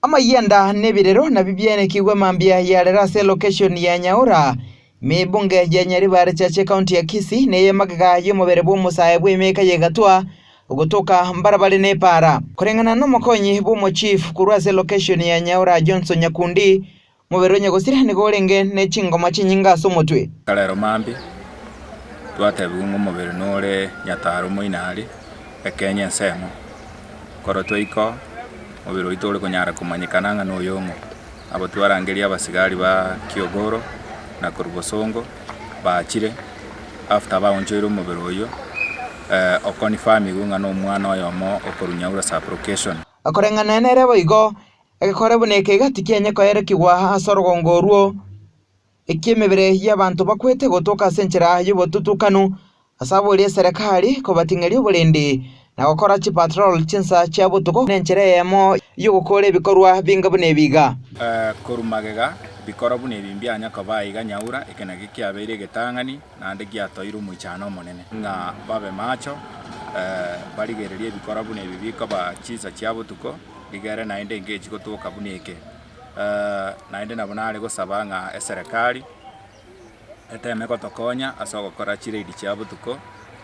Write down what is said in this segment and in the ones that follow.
Amayenda nebirero na bibyene kigwe mambia ya Lerase location ya Nyaura mebunge ya Nyaribare chache county ya Kisii neye magaga y'omubere bw'omusaye bw'emeka yegatwa ugutoka mbarabare nepara kurengana n'umukonyi bw'umu chief kurwase location ya Nyaura Johnson Nyakundi mubero nyagosira nigorenge n'ekingoma kinyinga somotwe kalero mambi twatebunga mubere nore nyataro moinari ekenya nsemo koro toiko mubiro itore kunyara kumanyikana nga noyongo abo twarangeria abasigari ba Kiogoro na Kurubosongo baachire after baonjoiro mubiro oyo okoni family nga no mwana oyomo okorunyaura supplication akorengana nere boigo ekore buneke gatikenye koere kigwa asorogongoruo ekimebere y'abantu bakwete gotoka senchera y'ubotutukanu asaburiye serikali ko batingerio burende na gukora chi patrol chinsa cha butuko nenchere yemo yugukore bikorwa binga bunebiga korumagega bikora bunebimbya nya kabayiga Nyaura ekena gikyabere getangani nande gyatoiro muchano monene nga babe macho baligererie bikora bunebibika ba chiza cha butuko ligere naende ngeji gotoka buneke naende nabonare gosaba nga serikali eteme gotokonya asogokora chiredi cha butuko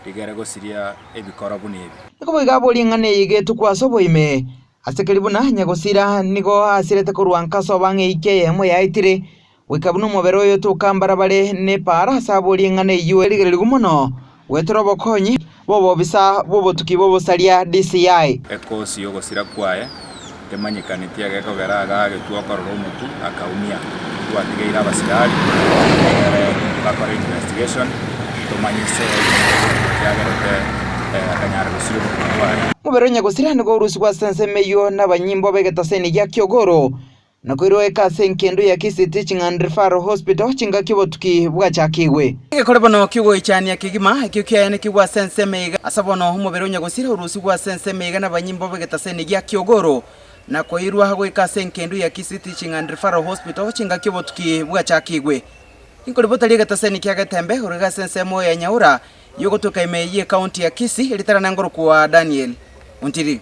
ligere gosiria ebikora bunebi nikoboiga bolingane yigetu kwasoboime asekelibuna nyagosira nigo asirete kurwanka sobange ikeyemo yaitire wikabuno mubero yo tukambarabare ne para sabolingane yueligereri gumono wetoro bokonyi bobo bisa bobo tukibobo salia DCI ekosi yo gosira kwaye temanyikane tiage ko garaga getwakoro mutu akaumia twatigeira abasigari bakora investigation tomanyise mubero nyagosira nigo urusi kwa sensemeyo n'abanyimbo begetaseni ya Kiogoro nakoiro ekase nkendo ya Kisii Teaching and Referral Hospital chinga kibotuki bwachakigwe ekore bono kigo ichani ya kigima ekyo kigwa sensemega asabono mubero nyagosira urusi kwa sensemega n'abanyimbo begetaseni ya Kiogoro nakoirwa hago ekase nkendo ya Kisii Teaching and Referral Hospital chinga kibotuki bwachakigwe inkore botali getaseni kya gatembe urega sensemo ya Nyaura yogotoka imeye county ya Kisii litara nangoro kwa Daniel Untiri.